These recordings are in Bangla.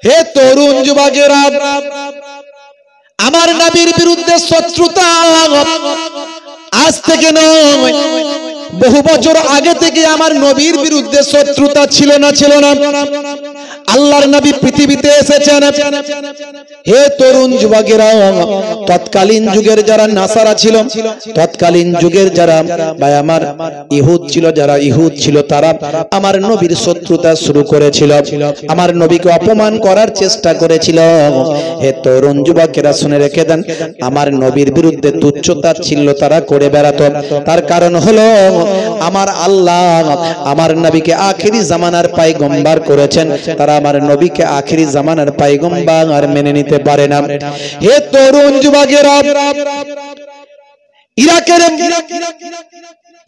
হে তরুণ যুবকেরা, আমার নবীর বিরুদ্ধে শত্রুতা আজ থেকে নয়, বহু বছর আগে থেকে আমার নবীর বিরুদ্ধে শত্রুতা ছিল না আল্লাহর নবী পৃথিবীতে এসেছেন। হে তরুণ যুবকেরা, তৎকালীন যুগের যারা নাসারা ছিল, তৎকালীন যুগের যারা ভাই আমার ইহুদ ছিল, তারা আমার নবীর শত্রুতা শুরু করেছিল, আমার নবীকে অপমান করার চেষ্টা করেছিল। হে তরুণ যুবকেরা, শুনে রেখে দেন, আমার নবীর বিরুদ্ধে তুচ্ছতাচ্ছিল্য তারা করে বেড়াতো। তার কারণ হলো আমার আল্লাহ আমার নবীকে আখেরি জামানার পয়গম্বর করেছেন, তারা আমার নবীকে আখেরি জামানার পয়গম্বর মেনে নিতে পারে না। হে তরুণ যুবকেরা,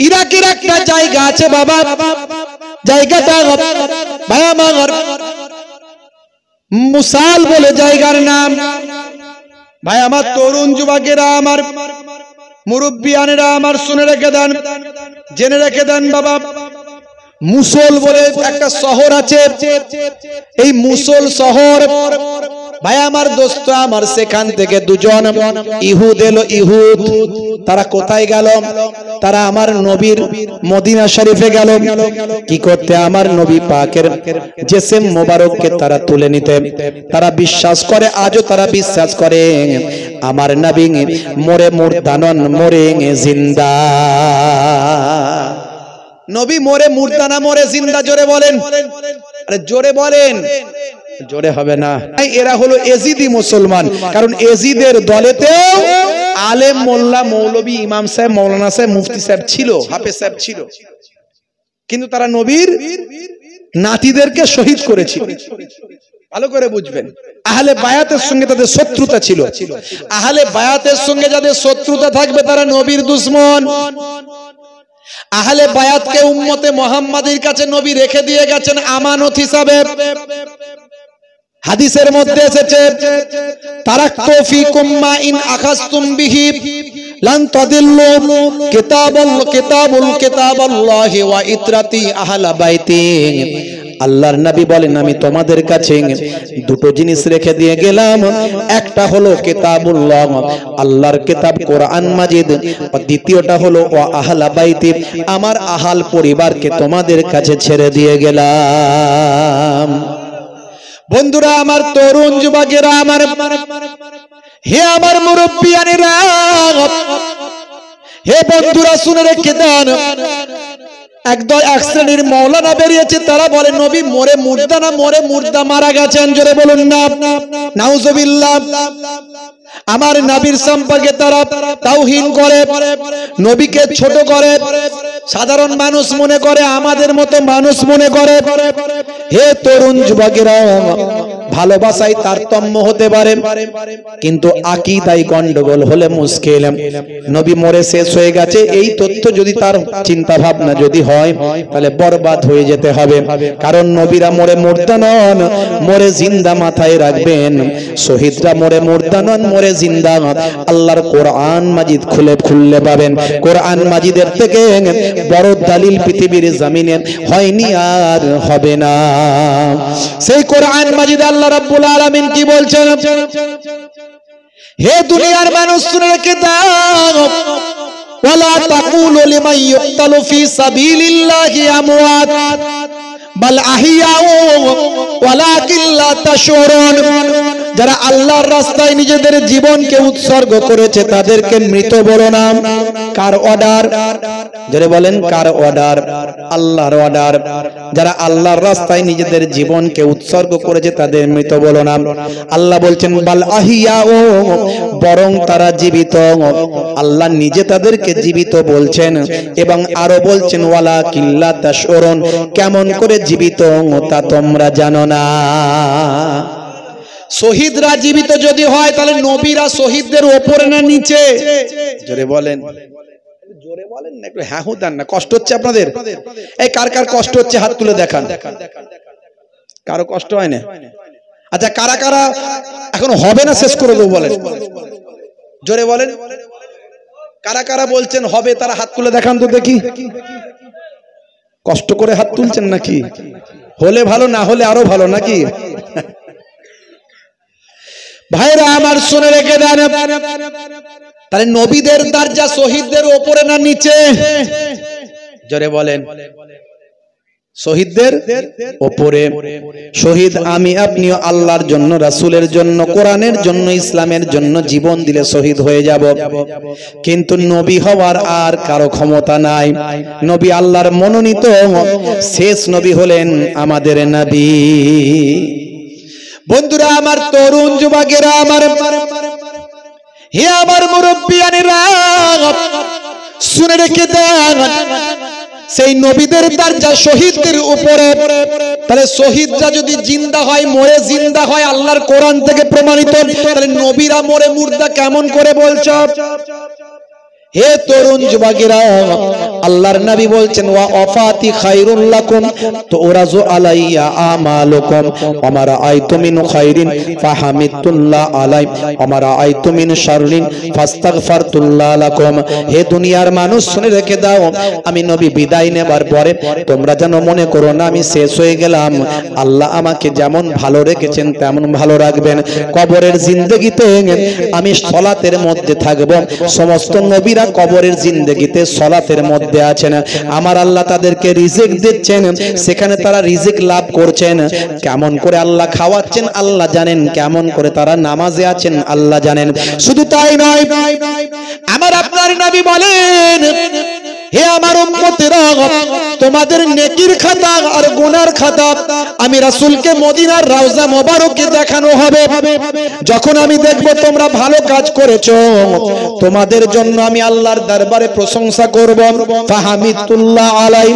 ইরাকের একটা জায়গা আছে বাবা, জায়গাটা ভাই আমার মুসাল বলে জায়গার নাম। ভাই আমার তরুণ যুবকেরা, আমার মুরব্বিয়ানেরা আমার শুনে রেখে দেন, জেনে রেখে দেন বাবা, মুসল বলে একটা শহর আছে। এই মুসল শহর ভাই আমার দোস্ত আমার, সেখান থেকে দুজন ইহুদ এলো। ইহুদ তারা কোথায় গেল? তারা আমার নবীর মদিনা শরীফে গেল। কি করতে? আমার নবী পাকের জিসম মোবারককে তারা তুলে নিতে। তারা বিশ্বাস করে, আজও তারা বিশ্বাস করে আমার নবী মরে মুর্দানন, মরে জিন্দা। নবী মরে মুর্দা না মরে জিন্দা? জোরে বলেন, আরে জোরে বলেন। জোরে হবে না। এরা হলো এজিদি মুসলমান, কারণ এজিদের দলেতেও আলেম, মোল্লা, মৌলবী, ইমাম সাহেব, মৌলানা সাহেব, মুফতি সাহেব ছিল, হাফেজ সাহেব ছিল, কিন্তু তারা নবীর নাতিদেরকে শহীদ করেছিল। ভালো করে বুঝবেন, আহলে বায়াতের সঙ্গে তাদের শত্রুতা ছিল। আহলে বায়াতের সঙ্গে যাদের শত্রুতা থাকবে তারা নবীর দুশমন। আহলে বায়াতকে উম্মতে মুহাম্মাদীর কাছে নবী রেখে দিয়ে গেছেন আমানত হিসাবে। হাদিসের মধ্যে এসেছে, তারাকতু ফিকুম মা ইন আখাযতুম বিহি লান তাদিল্লু কিতাবাল্লাহি ওয়া ইতরাতি আহলা বাইতি। আল্লাহর নবী বলেন, আমি তোমাদের কাছে দুটো জিনিস রেখে দিয়ে গেলাম, একটা হলো কিতাবুল্লাহ, আল্লাহর কিতাব কোরআন মাজিদ, আর দ্বিতীয়টা হলো ওয়া আহলা বাইতি, আমার আহাল পরিবারকে তোমাদের কাছে ছেড়ে দিয়ে গেলাম। বন্ধুরা আমার, তরুণ যুবকেরা আমার, হে আমার মুরব্বিয়ানেরা, হে বন্ধুরা শুনে রেখে দেন, এক শ্রেণীর মৌলানা বেরিয়েছে, তারা বলে নবী মরে মুর্দা না মরে মুর্দা মারা গেছেন। জোরে বলুন না নাউজুবিল্লাহ। আমার নবীর সম্পর্কে তারা তাওহীন করে, নবীকে ছোট করে, সাধারণ মানুষ মনে করে, আমাদের মতো মানুষ মনে করে। হে তরুণ যুবকেরা, ভালোবাসায় তারতম্য হতে পারে, কিন্তু আকীদায় গন্ডগোল হলে মুশকিল। নবী মরে শেষ হয়ে গেছে, এই তথ্য যদি তার চিন্তা ভাবনা যদি হয়, তাহলে বরবাদ হয়ে যেতে হবে। কারণ নবীরা মরে মুর্দা নন, মরে জিন্দা। মাথায় রাখবেন, শহীদরা মরে মুর্দা নন, মরে জিন্দা। আল্লাহর কোরআন মাজিদ খুললে পাবেন। কোরআন মাজিদের থেকে বড় দলিল পৃথিবীর জমিনে হয়নি আর হবে না। সেই কোরআন মাজিদ আল্লাহ রাব্বুল আলামিন কি বলছেন? হে দুনিয়ার মানুষ শুনে রেখে দাও, ওয়ালা তাকুলু লিমান ইউক্তালু ফি সাবিলিল্লাহি আমওয়াত বাল আহিয়াউ ওয়ালাকিন লা তাশউরুন। যারা আল্লাহর রাস্তায় নিজেদের জীবনকে উৎসর্গ করেছে তাদেরকে মৃত বলো না। কার অর্ডার? যারা বলেন কার অর্ডার? আল্লাহর অর্ডার। যারা আল্লাহর রাস্তায় নিজেদের জীবনকে উৎসর্গ করেছে তাদের মৃত বলো না। আল্লাহ বলছেন বাল আহিয়াউ, বরং তারা জীবিত। আল্লাহ নিজে তাদেরকে জীবিত বলছেন, এবং আরো বলছেন ওয়ালাকিন লা তাশউরুন, কেমন করে জীবিত তা তোমরা জানো না। শহীদরা জীবিত যদি হয়, তাহলে নবীরা শহীদদের উপরে না নিচে? জোরে বলেন, জোরে বলেন না, একটু হ্যাঁ হুঁ দেন না। কষ্ট হচ্ছে আপনাদের? এই কার কার কষ্ট হচ্ছে হাত তুলে দেখান। কারো কষ্ট হয় না? আচ্ছা, কারা কারা এখন হবে না শেষ করে দেবো বলেন? জোরে বলেন, কারা কারা বলছেন হবে, তারা হাত তুলে দেখান তো দেখি। কষ্ট করে হাত তুলছেন নাকি? হলে ভালো, না হলে আরো ভালো নাকি? ভাইরা আমার শুনে রেখে দেন, তাহলে নবীদের দরজা শহীদদের উপরে না নিচে? জোরে বলেন। শহীদদের উপরে। শহীদ আমি আপনিও আল্লাহর জন্য, রাসূলের জন্য, কোরআনের জন্য, ইসলামের জন্য জীবন দিলে শহীদ হয়ে যাব। কিন্তু নবী হওয়ার আর কারো ক্ষমতা নাই। নবী আল্লাহর মনোনীত শেষ নবী হলেন আমাদের নবী। বন্ধুরা আমার, তরুণ যুবকেরা আমার, হে আমার মুরব্বিয়ানেরা, শুনে রেখে দেন, সেই নবীদের দরজা শহীদদের উপরে। তাহলে শহীদরা যদি জিন্দা হয়, মরে জিন্দা হয়, আল্লাহর কোরআন থেকে প্রমাণিত, তাহলে নবীরা মরে মুর্দা কেমন করে বলছ? হে তরুণ যুবকেরা, আল্লাহর নবী বলছেন, ওয়া ওয়াফাতি খায়রুল লাকুম তুরাজু আলাইয়া আমালুকুম ওয়া মা রাআইতু মিন খায়রিন ফাহামিদতুল্লাহ আলাই ওয়া মা রাআইতু মিন শাররিন ফাস্তাগফারতুল্লাহ লাকুম। হে দুনিয়ার মানুষ, শুনে রেখে দাও, আমি নবী বিদায় নেবার পরে তোমরা যেন মনে করো না আমি শেষ হয়ে গেলাম। আল্লাহ আমাকে যেমন ভালো রেখেছেন তেমন ভালো রাখবেন। কবরের জিন্দেগিতে আমি সালাতের মধ্যে থাকব। সমস্ত নবীরা কবরের জিন্দেগিতে সালাতের মধ্যে আছেন। আমার আল্লাহ তাদেরকে রিজিক দিচ্ছেন, সেখানে তারা রিজিক লাভ করছেন। কেমন করে আল্লাহ খাওয়াচ্ছেন আল্লাহ জানেন, কেমন করে তারা নামাজে আছেন আল্লাহ জানেন। শুধু তাই নয়, আমার আপনার নবী বলেন, হে আমার উম্মতেরা, তোমাদের নেকির খাতা আর গুনার খাতা আমি রাসূলকে মদিনার রওজা মোবারকে দেখানো হবে। যখন আমি দেখব তোমরা ভালো কাজ করেছো, তোমাদের জন্য আমি আল্লাহর দরবারে প্রশংসা করব। ফাহামিদতুল্লাহ আলাই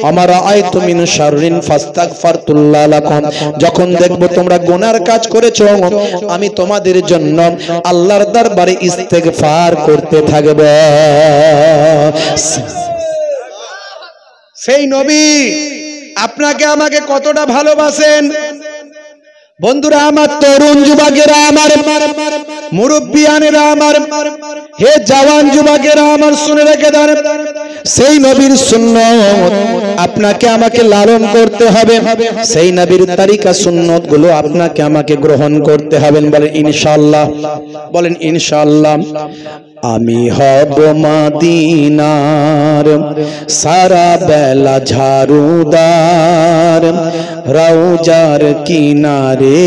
আমার আয়াতু মিন শাররিন ফাস্তাগফারতুল্লাহ লাকুম। যখন দেখব তোমরা গুনার কাজ করেছো, আমি তোমাদের জন্য আল্লাহর দরবারে ইস্তেগফার করতে থাকব। সেই নবী আপনাকে আমাকে কতটা ভালোবাসেন। বন্ধুরা আমার, তরুণ যুবকেরা আমার, মুরব্বিয়ানেরা আমার, হে জওয়ান যুবকেরা আমার, শুনে রেখে দেন, সেই নবীর সুন্নাত আপনাকে আমাকে লালন করতে হবে। সেই নবীর তরিকা সুন্নাত গুলো আপনাকে আমাকে গ্রহণ করতে হবে। বলেন ইনশাআল্লাহ, বলেন ইনশাআল্লাহ। আমি হব মদিনার সারা বেলা ঝাড়ুদার, রওজার কিনারে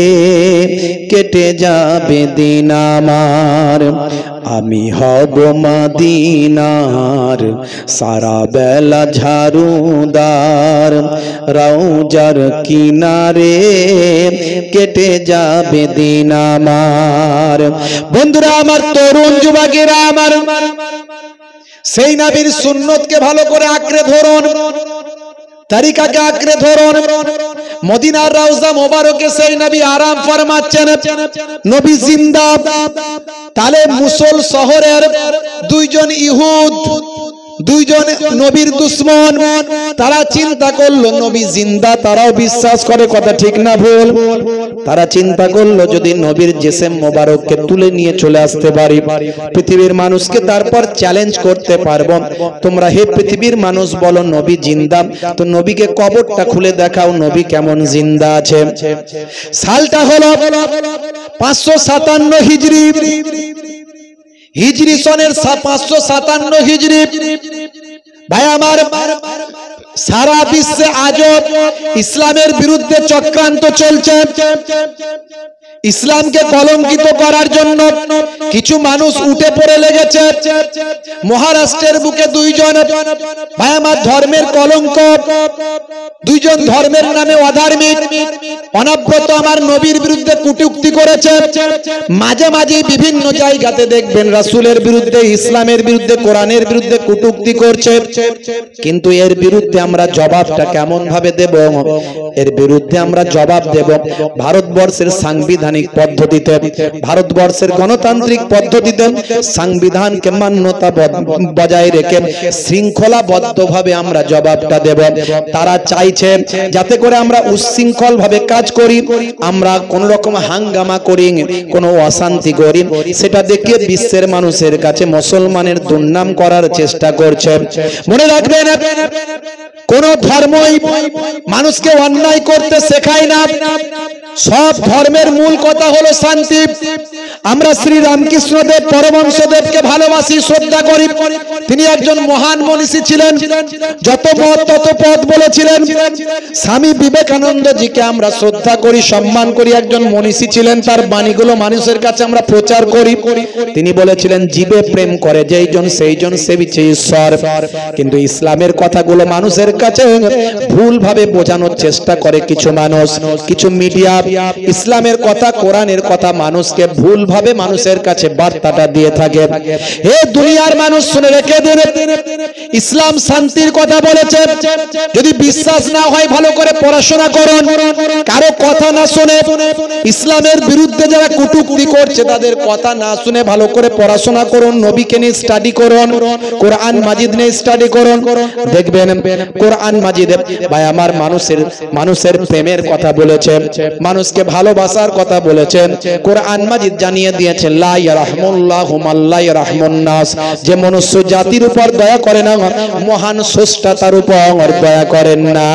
কেটে যাবে দিন আমার। আমি হব মদিনার সারা বেলা ঝাড়ুদার, রওজার কিনারে কেটে যাবে দিন আমার। বন্ধুরা আমার, তরুণ যুবকেরা আমার, সেই নবীর সুন্নতকে ভালো করে আঁকড়ে ধরুন, তরিকাকে আঁকড়ে ধরুন। মদিনার রওজা মোবারকে সেই নবী আরাম ফরমাচ্ছেন, নবী জিন্দা। তাহলে মুসল শহরের দুইজন ইহুদ, দুইজন নবীর দুশ্মন, তারা চিন্তা করলো নবী জিন্দা, তারাও বিশ্বাস করে, কথা ঠিক না ভুল? তারা চিন্তা করলো যদি নবীর জিসম মোবারককে তুলে নিয়ে চলে আসতে পারি, পৃথিবীর মানুষকে তারপর চ্যালেঞ্জ করতে পারবো। তোমরা হে পৃথিবীর মানুষ বলো নবী জিন্দা, তো নবীকে কবরটা খুলে দেখাও নবী কেমন জিন্দা আছে। সালটা হলো 557 হিজরি, হিজরি সনের 557 হিজরি। ভাই আমার, সারা বিশ্বে আজও ইসলামের বিরুদ্ধে চক্রান্ত চলছে। ইসলামকে কলঙ্কিত করার জন্য কিছু মানুষ উঠে পড়ে লেগেছে। মহারাষ্ট্রের বুকে দুইজন ভাই আমার ধর্মের কলঙ্ক, দুইজন ধর্মের নামে অধার্মিক, অনব্রত আমার নবীর বিরুদ্ধে কটূক্তি করেছে। মাঝে মাঝে বিভিন্ন জায়গাতে দেখবেন রাসূলের বিরুদ্ধে, ইসলামের বিরুদ্ধে, কোরআনের বিরুদ্ধে কটূক্তি করছে। কিন্তু এর বিরুদ্ধে আমরা জবাবটা কেমন ভাবে দেব? এর বিরুদ্ধে আমরা জবাব দেব ভারতবর্ষের সাংবিধানিক পদ্ধতিতে, ভারতবর্ষের গণতান্ত্রিক পদ্ধতিতে সংবিধানকে মান্যতা বজায় রেখে শৃঙ্খলাবদ্ধভাবে আমরা জবাবটা দেব। তারা চাইছে যাতে করে আমরা উচ্ছৃঙ্খল ভাবে কাজ করি, আমরা কোন রকম হাঙ্গামা করি, কোনো অশান্তি করি, সেটা দেখে বিশ্বের মানুষের কাছে মুসলমানের দুর্নাম করার চেষ্টা করছে। মনে রাখবেন, কোন ধর্মই মানুষকে অন্যায় করতে শেখায় না। সব ধর্মের মূল কথা হলো শান্তি। আমরা শ্রী রামকৃষ্ণদেব পরমহংসদেবকে ভালোবাসি, শ্রদ্ধা করি। তিনি একজন মহান মনীষী ছিলেন, যত মত তত পথ বলেছিলেন। স্বামী বিবেকানন্দজিকে আমরা শ্রদ্ধা করি, সম্মান করি, একজন মনীষী ছিলেন। তার বাণীগুলো মানুষের কাছে আমরা প্রচার করি। তিনি বলেছিলেন, জীবে প্রেম করে যেইজন সেইজন সেবিছে ঈশ্বর। কিন্তু ইসলামের কথাগুলো মানুষের কাছে ভুলভাবে বোঝানোর চেষ্টা করে কিছু মানুষ, কিছু মিডিয়া। ইসলামের কথা, কোরআনের কথা মানুষকে ভুলভাবে মানুষের কাছে বার্তাটা দিয়ে থাকে। হে দুনিয়ার মানুষ, শুনে রেখে দিন, ইসলাম শান্তির কথা বলেছে। যদি বিশ্বাস না হয় ভালো করে পড়াশোনা করুন, কারো কথা না শুনে ইসলামের বিরুদ্ধে যারা কটূক্তি করছে তাদের কথা না শুনে ভালো করে পড়াশোনা করুন, নবীকে নিয়ে স্টাডি করুন, কোরআন মাজিদ নিয়ে স্টাডি করুন। দেখবেন কোরআন মাজিদে ভাই আমার মানুষের প্রেমের কথা বলেছে, মানুষকে ভালোবাসার কথা বলেছেন। কোরআন মাজিদ জানিয়ে দিয়েছে, লা ইয়ারহামুল্লাহু মান লা ইয়ারহামুন নাস, যে মনুষ্য জাতির উপর দয়া করে না মহান স্রষ্টা তার উপর দয়া করেন না।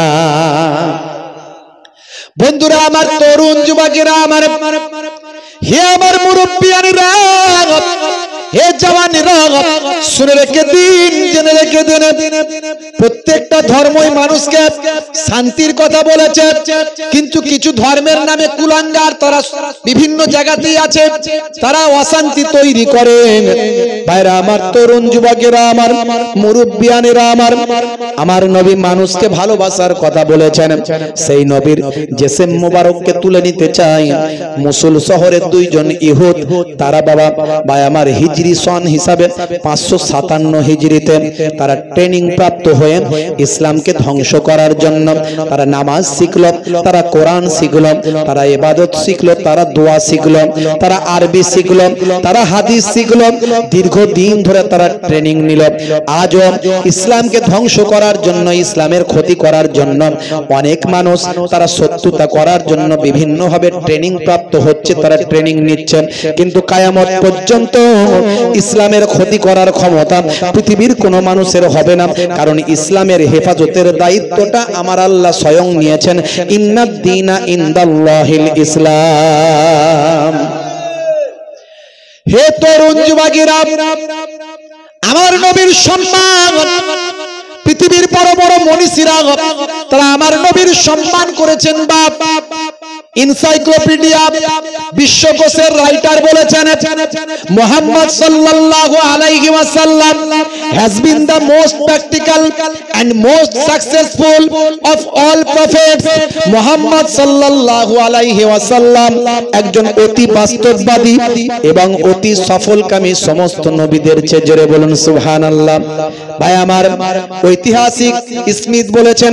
বন্ধুরা আমার, তরুণ যুবকেরা আমার, হে আমার মুরব্বিয়ানেরা, হে জওয়ানেরা, শুনে রেখে দিন, জেনে রেখে দিন, প্রত্যেকটা ধর্মই মানুষকে শান্তির কথা বলেছে। কিন্তু কিছু ধর্মের নামে কুলাঙ্গার তারা বিভিন্ন জায়গাতেই আছে, তারা অশান্তি তৈরি করে। ভাইরা আমার, তরুণ যুবকেরা আমার, মুরব্বিয়ানেরা আমার নবী মানুষকে ভালোবাসার কথা বলেছেন। সেই নবীর জেসেম মোবারককে তুলে নিতে চাই। মুসুল শহরের দুইজন ইহুদ, তারা বাবা ভাই আমার হিজরি সন হিসাবে 557 হিজরিতে তারা ট্রেনিং প্রাপ্ত হয়ে ইসলামকে ধ্বংস করার জন্য তারা নামাজ শিখলো, তারা কোরআন শিখলো, তারা ইবাদত শিখলো, তারা দোয়া শিখলো, তারা আরবি শিখলো, তারা হাদিস শিখলো। দীর্ঘদিন ধরে তারা ট্রেনিং নিল। আজও ইসলামকে ধ্বংস করার জন্য, ইসলামের ক্ষতি করার জন্য অনেক মানুষ তারা শত্রুতা করার জন্য বিভিন্নভাবে ট্রেনিং প্রাপ্ত হচ্ছে, তারা ট্রেনিং নিচ্ছে। কিন্তু কিয়ামত পর্যন্ত ইসলামের ক্ষতি করার ক্ষমতা পৃথিবীর কোনো মানুষের হবে না, কারণ ইসলামের হেফাজতের দায়িত্বটা আমার আল্লাহ স্বয়ং নিয়েছেন। ইন্নাদ দীনা ইনদাল্লাহিল ইসলাম। হে তরুণ যুবকেরা, আমার নবীর সম্মান পৃথিবীর বড় বড় মনীষীরা তারা আমার নবীর সম্মান করেছেন। বাপ এনসাইক্লোপিডিয়া বিশ্বকোষের রাইটার বলেছেন, মুহাম্মদ সাল্লাল্লাহু আলাইহি ওয়াসাল্লাম has been the most practical and most successful of all prophets. Muhammad সাল্লাল্লাহু আলাইহি ওয়াসাল্লাম একজন অতি বাস্তববাদী এবং অতি সফলকামী সমস্ত নবীদের চেয়ে। জোরে বলুন সুবহানাল্লাহ। ভাই আমার, ঐতিহাসিক স্মিথ বলেছেন,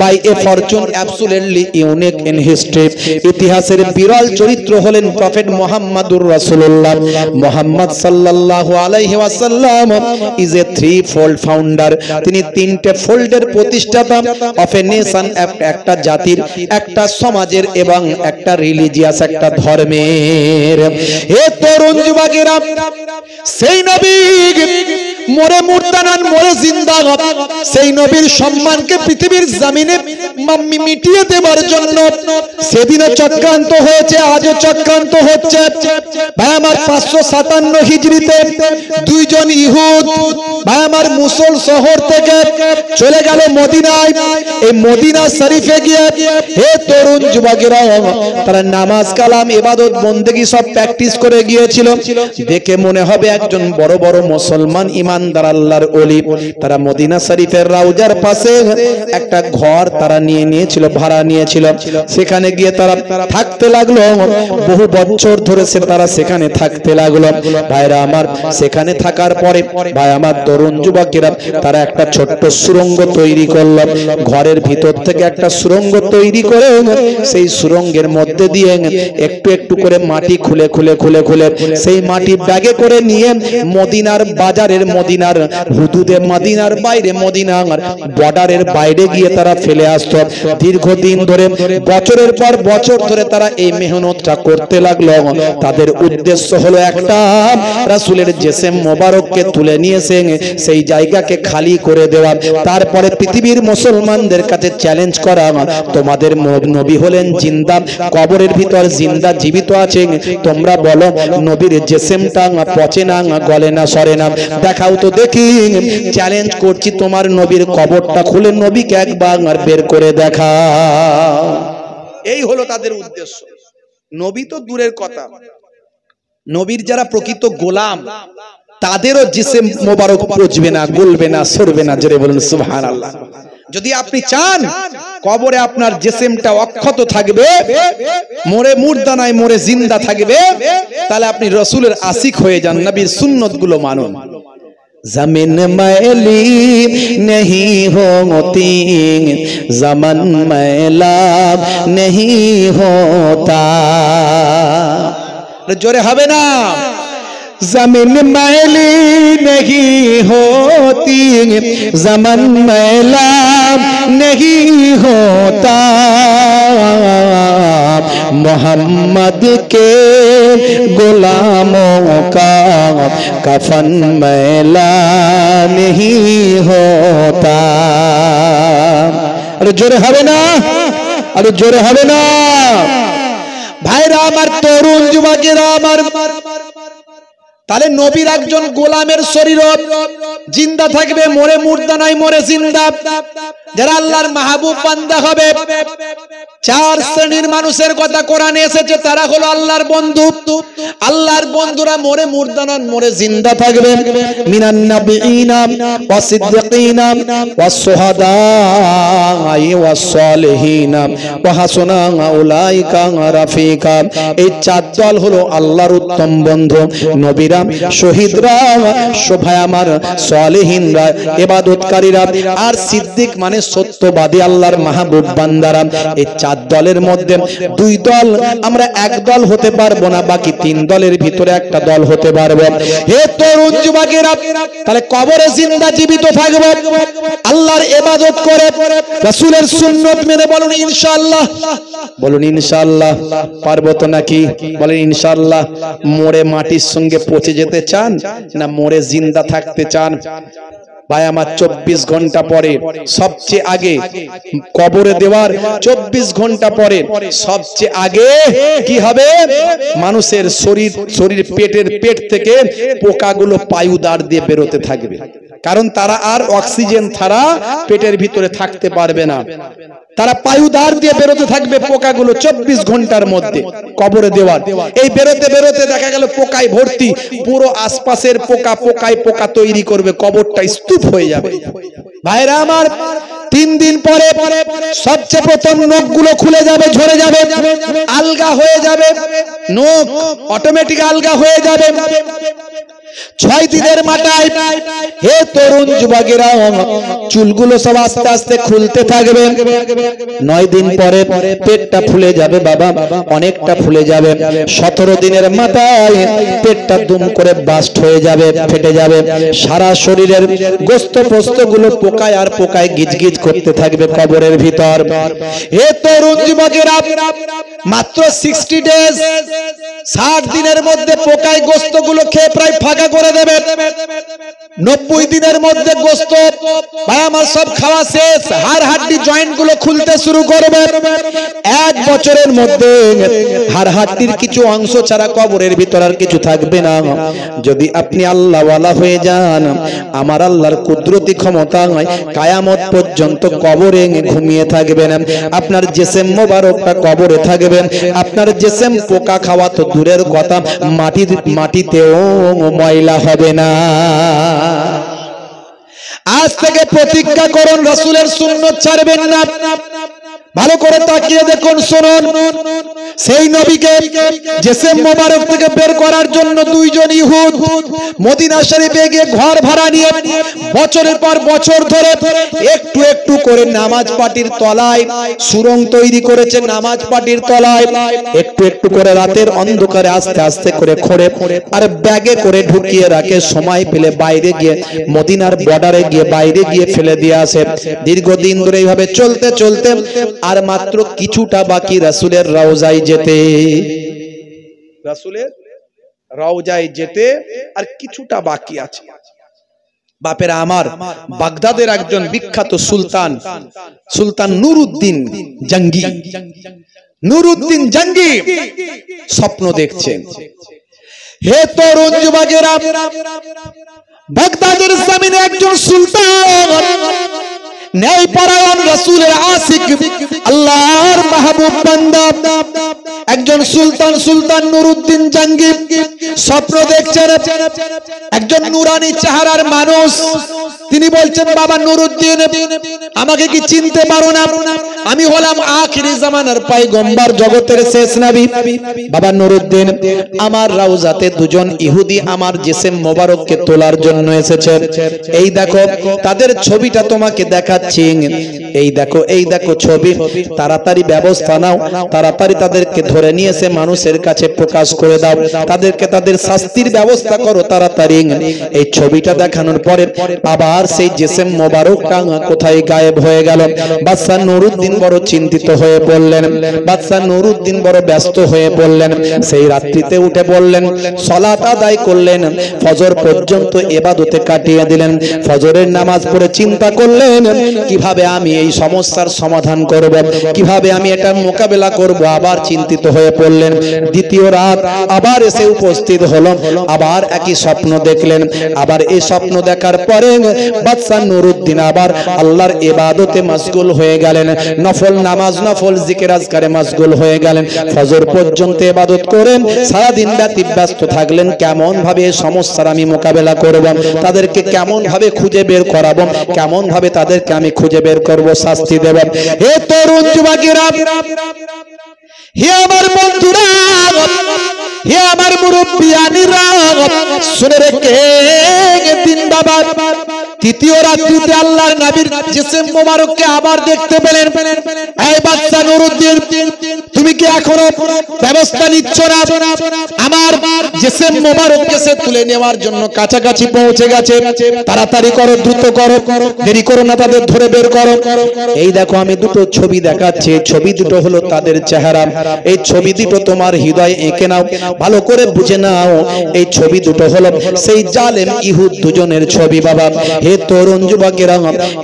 by a fortune absolutely unique in history, ইতিহাসের বিরল চরিত্র হলেন প্রফেট মুহাম্মাদুর রাসূলুল্লাহ। মুহাম্মদ সাল্লাল্লাহু আলাইহি ওয়াসাল্লাম is A three fold founder, তিনি তিনটে ফোল্ডের প্রতিষ্ঠাতা। অফ এ নেশন, একটা জাতির, একটা সমাজের এবং একটা রিলিজিয়াস, একটা ধর্মের। হে তরুণ যুবকেরা, সেই নবী মরে মুর্দানান, মরে জিন্দা, সেই নবীর সম্মানকে পৃথিবীর জমিনে মিটিয়ে দেবার জন্য সেদিনও চক্রান্ত হয়েছে, আজও চক্রান্ত হচ্ছে। ভাই আমার, 557 হিজরিতে দুইজন ইহুদ ভাই আমার মুসল শহর থেকে চলে গেল মদিনায়। এই মদিনা শরীফে গিয়ে হে তরুণ যুবকেরা, তারা নামাজ কালাম ইবাদত বন্দেগী সব প্র্যাকটিস করে গিয়েছিল। দেখে মনে হবে একজন বড় বড় মুসলমান ইমানদার আল্লাহর ওলি। তারা মদিনা শরীফের রাউজার পাশে একটা ঘর তারা নিয়েছিল, ভাড়া নিয়েছিল। সেখানে গিয়ে তারা থাকতে লাগলো। বহু বছর ধরে তারা সেখানে থাকতে লাগলো। ভাইরা আমার, সেখানে থাকার পরে ভাই আমার তরুণ যুবকেরা তারা একটা ছোট্ট সুড়ঙ্গ তৈরি করলো। ঘরের ভিতর থেকে একটা সুড়ঙ্গ তৈরি করে সেই সুড়ঙ্গের মধ্যে দিয়ে একটু একটু করে মাটি খুলে সেই মাটি ব্যাগে করে নিয়ে মদিনার বাজারের মধ্যে মদিনার হুদুদে মদিনার বাইরে, মদিনার বর্ডারের বাইরে গিয়ে তারা ফেলে আসতো। দীর্ঘদিন ধরে, বছরের পর বছর ধরে তারা এই মেহনতটা করতে লাগলো। তাদের উদ্দেশ্য হলো একটা, রাসূলের জিসম মোবারককে তুলে নিয়েছেন, সেই জায়গাকে খালি করে দেওয়া, তারপরে পৃথিবীর মুসলমানদের কাছে চ্যালেঞ্জ করা, তোমাদের নবী হলেন জিন্দা, কবরের ভিতর জিন্দা জীবিত আছেন, তোমরা বলো নবীর জিসমটা পচে না, গলে না, সরে না, দেখাও তো দেখি। চ্যালেঞ্জ করছি, তোমার নবীর কবরটা খুলে নবীকে একবার বের করে দেখা। এই হলো তাদের উদ্দেশ্য। নবী তো দূরের কথা, নবীর যারা প্রকৃত গোলাম তাদেরও জিসম মোবারক পচবে না, গলবে না, সরবে না। জোরে বলুন সুবহানাল্লাহ। যদি আপনি চান কবরে আপনার জিসমটা অক্ষত থাকবে, মরে মুর্দা নাই, মরে জিন্দা থাকবে, তাহলে আপনি রাসূলের আশিক হয়ে যান, নবীর সুন্নতগুলো মানুন। जमीन मैली नहीं होती, ज़मन मैला नहीं होता। जोरे हवे ना, जमीन मैली नहीं होती, ज़मन मैला नहीं होता, मोहम्मद के गुलामों का कफन मैला नहीं होता। अरे जोरे हवे ना, अरे जोरे हवे ना भाईरा आमार, तरुण जुवकेरा आमार, তাহলে নবীর একজন গোলামের শরীর জিন্দা থাকবে, মরে মুর্দা নাই, মরে জিন্দা। যারা আল্লাহর মাহবুব বান্দা হবে, চার শ্রেণীর মানুষের কথা কোরআনে এসেছে, তারা হলো আল্লাহর বন্ধু। আল্লাহর বন্ধুরা মরে মুর্দা নন, মরে জিন্দা থাকবে। মিনান নাবিয়িনা ওয়াস সিদ্দিকিনা ওয়াস শুহাদাই ওয়াস সালিহিনা ওয়া হাসুনা উলাইকা রাফিকা। এই চার দল হলো আল্লাহর উত্তম বন্ধু। নবীরা, শহীদরা, শোভায় আমার সালেহিনরা, ইবাদতকারীরা, আর সিদ্দিক মানে সত্যবাদী আল্লাহর মাহবুব বান্দারা। এই চার দলের মধ্যে দুই দল, আমরা এক দল হতে পারবো না, বাকি তিন দলের ভিতরে একটা দল হতে পারবো। হে তরুণ যুবকেরা, তাহলে কবরে জিন্দা জীবিত থাকবো, আল্লাহর ইবাদত করে, রাসূলের সুন্নাত মেনে। বলুন ইনশাআল্লাহ, বলুন ইনশাআল্লাহ। পারবো তো নাকি? বলেন ইনশাআল্লাহ। মরে মাটির সঙ্গে পচে যেতে চান না মরে জিন্দা থাকতে চান? ভাই আমার, 24 ঘন্টা পরে সবচেয়ে আগে কবরে দেওয়ার 24 ঘন্টা পরে সবচেয়ে আগে কি হবে? মানুষের শরীর পেটের পেট থেকে পোকাগুলো পায়ুদার দিয়ে বেরোতে থাকবে, কারণ তারা আর অক্সিজেন ছাড়া পেটের ভিতরে থাকতে পারবে না। তারা পায়ুদার দিয়ে বেরোতে থাকবে পোকাগুলো 24 ঘন্টার মধ্যে কবরে দেওয়ার। এই বেরোতে বেরোতে দেখা গেল পোকায় ভর্তি, পুরো আশপাশের পোকা পোকায় পোকা তৈরি করবে, কবরটা স্তূপ হয়ে যাবে। ভাইরা আমার, 3 দিন পরে সবচেয়ে প্রথম নখগুলো খুলে যাবে, ঝরে যাবে, আলগা হয়ে যাবে, নখ অটোমেটিক আলগা হয়ে যাবে। 6 দিনের মাথায় হে তরুণ যুবকেরা, চুলগুলো সব আস্তে আস্তে খুলতে থাকবে। 9 দিন পরে পেটটা ফুলে যাবে বাবা, অনেকটা ফুলে যাবে। 17 দিনের মাথায় পেটটা দুম করে বাস্ট হয়ে যাবে, ফেটে যাবে। সারা শরীরের গোস্ত পোস্তগুলো পোকায় আর পোকায় গিজগিজ করতে থাকবে কবরের ভিতর। হে তরুণ যুবকেরা, মাত্র 60 ডেজ, 60 দিনের মধ্যে পোকায় গোস্তগুলো খেয়ে প্রায় ফাঁকা করে দেবে। 90 দিনের মধ্যে গোস্ত ভাই আমার সব খাওয়া শেষ, হাড় হাড্ডি জয়েন্ট গুলো খুলতে শুরু করবে। 1 বছরের মধ্যে হাড় হাড্ডির কিছু অংশ ছাড়া কবরের ভিতর আর কিছু থাকবে না। যদি আপনি আল্লাহ ওয়ালা হয়ে যান, আমার আল্লাহর কুদরতি ক্ষমতা কিয়ামত পর্যন্ত কবরে ঘুমিয়ে থাকবেন। আপনার জিসম মোবারকটা কবরে থাকবে, আপনার জিসম পোকা খাওয়া তো দূরের কথা, মাটিতেও ময়লা হবে না। আজ থেকে প্রতিজ্ঞা করুন, রাসূলের সুন্নাত ছাড়বেন না। ভালো করে তাকিয়ে দেখুন, শুনুন। সেই নবীকে জেসেম মোবারক থেকে বের করার জন্য দুইজন ইহুদ মদিনা শরীফে গিয়ে ঘর ভাড়া নিয়ে বছরের পর বছর ধরে একটু একটু করে নামাজ পাটির তলায় সুরঙ্গ তৈরি করেছে। নামাজ পাটির তলায় একটু একটু করে রাতের অন্ধকারে আস্তে আস্তে করে খোঁড়ে আর ব্যাগে করে ঢুকিয়ে রাখে। সময় পেলে বাইরে গিয়ে মদিনার বর্ডারে গিয়ে বাইরে গিয়ে ফেলে দিয়ে আসে। দীর্ঘদিন ধরে এইভাবে চলতে চলতে আর মাত্র কিছুটা বাকি রাসূলের রওজায় যেতে, রাসূলের রওজায় যেতে আর কিছুটা বাকি আছে। বাপেরা আমার, বাগদাদের একজন বিখ্যাত সুলতান, সুলতান নুরউদ্দিন জঙ্গি, নুরউদ্দিন জঙ্গি স্বপ্ন দেখছেন, হে তরুণ যুবকেরা, বাগদাদের জমিনে একজন সুলতান, ন্যায়পরায়ণ রাসূলের আশিক, আল্লাহর মাহবুব বান্দা একজন সুলতান, সুলতান নুরউদ্দিন জঙ্গি স্বপ্ন দেখছেন। একজন নুরানি চেহারার মানুষ, তিনি বলছেন, বাবা নুরউদ্দিন, আমাকে কি চিনতে পারো না? আমি হলাম আখিরি জামানার পয়গম্বর, জগতের শেষ নবী। বাবা নুরউদ্দিন, আমার রওজাতে দুজন ইহুদি আমার জেসেম মোবারককে তোলার জন্য এসেছে। এই দেখো তাদের ছবিটা তোমাকে দেখাচ্ছি, এই দেখো, এই দেখো ছবি, তাড়াতাড়ি ব্যবস্থা নাও, তাড়াতাড়ি তাদেরকে ধরে নিয়ে এসে মানুষের কাছে প্রকাশ করে দাও, তাদেরকে তাদের শাস্তির ব্যবস্থা করো তাড়াতাড়ি। এই ছবিটা দেখানোর পরে আবার সেই জেসেম মোবারক কোথায় গায়েব হয়ে গেল। বাদশা নুরউদ্দিন বড় চিন্তিত হয়ে পড়লেন, বাদশা নুরউদ্দিন বড় ব্যস্ত হয়ে পড়লেন। সেই রাত্রিতে উঠে পড়লেন, সালাত আদায় করলেন, ফজর পর্যন্ত ইবাদতে কাটিয়ে দিলেন। ফজরের নামাজ পড়ে চিন্তা করলেন, কিভাবে আমি এই সমস্যার সমাধান করব, কিভাবে আমি এটার মোকাবেলা করব। আবার চিন্তিত হয়ে পড়লেন। দ্বিতীয় রাত আবার এসে উপস্থিত হলো, আবার একই স্বপ্ন দেখলেন। আবার এই স্বপ্ন দেখার পরে বাদশা নুরউদ্দিন আবার আল্লাহর ইবাদতে মশগুল হয়ে গেলেন, নফল নামাজ, নফল জিকির আজকারে মশগুল হয়ে গেলেন। ফজর পর্যন্ত ইবাদত করেন, সারা দিন রাত ব্যস্ত থাকলেন, কেমন ভাবে এই সমস্যার আমি মোকাবেলা করব, তাদেরকে কেমন ভাবে খুঁজে বের করাবো, কেমন ভাবে তাদেরকে আমি খুঁজে বের করব, শাস্তি দেব। হে তরুণ যুবকেরা, হে আমার বন্ধুরা, হে আমার মুরব্বিয়ানিরা, শুনে রেখে দিন বাবা, তৃতীয় রাত্রিতে আল্লাহর নবীর জেসেম মোবারককে আবার দেখতে পেলেন। এই বাদশা নুরউদ্দিন, তুমি কি এখনো ব্যবস্থা নিচ্ছ না? আমার জেসেম মোবারককে সে তুলে নেওয়ার জন্য কাছাকাছি পৌঁছে গেছে, তাড়াতাড়ি করো, দ্রুত করো, দেরি করো না, তাদের ধরে বের করো। এই দেখো আমি দুটো ছবি দেখাচ্ছি, ছবি দুটো হলো তাদের চেহারা। এই ছবি দুটো তোমার হৃদয়ে এঁকে নাও, ভালো করে বুঝে নাও। এই ছবি দুটো হলো সেই জালেম ইহুদ দুজনের ছবি। বাবা, হে তরুণ যুবকেরা,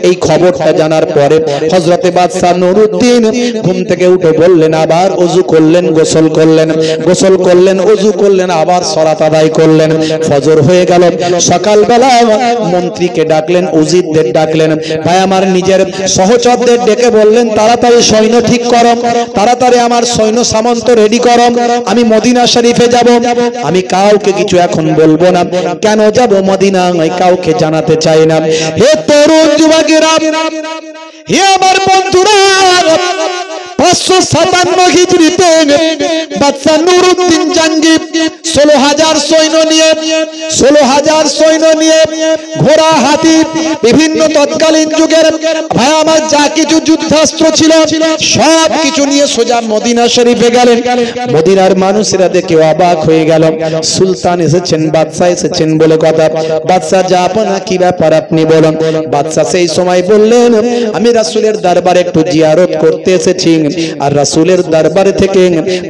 এই খবরটা জানার পরে হযরতে বাদশা নুরউদ্দিন ঘুম থেকে উঠে বললেন, আবার ওযু করলেন, গোসল করলেন, গোসল করলেন, ওযু করলেন, আবার সালাত আদায় করলেন। ফজর হয়ে গেল। সকালবেলা মন্ত্রীকে ডাকলেন, উজিরদের ডাকলেন, ভাই আমার নিজের সহচরদের ডেকে বললেন, তাড়াতাড়ি সৈন্য ঠিক করো, তাড়াতাড়ি আমার সৈন্য সামন্ত রেডি করো, আমি মদিনা শরীফে যাব। আমি কাউকে কিছু এখন বলবো না। কেন যাব মদিনা কাউকে জানাতে চাই না। হে তরুণ যুবকেরা, হে আমার বন্ধুরা, 557 হিজরিতে বাদশা নুরউদ্দিন জঙ্গি 16,000 সৈন্য নিয়ে, 16,000 সৈন্য নিয়ে, ঘোড়া, হাতি, বিভিন্ন তৎকালীন যুগের ভাই আমার যা কিছু যুদ্ধাস্ত্র ছিল সব কিছু নিয়ে সোজা মদিনা শরীফে গেলেন। মদিনার মানুষেরা দেখে অবাক হয়ে গেল, সুলতান এসেছেন, বাদশা এসেছেন বলে কথা। বাদশা যা আপনা কি ব্যাপার আপনি বলুন। বাদশা সেই সময় বললেন, আমি রাসূলের দরবারে একটু জিয়ারত করতে এসেছি, আর রাসূলের দরবারে থেকে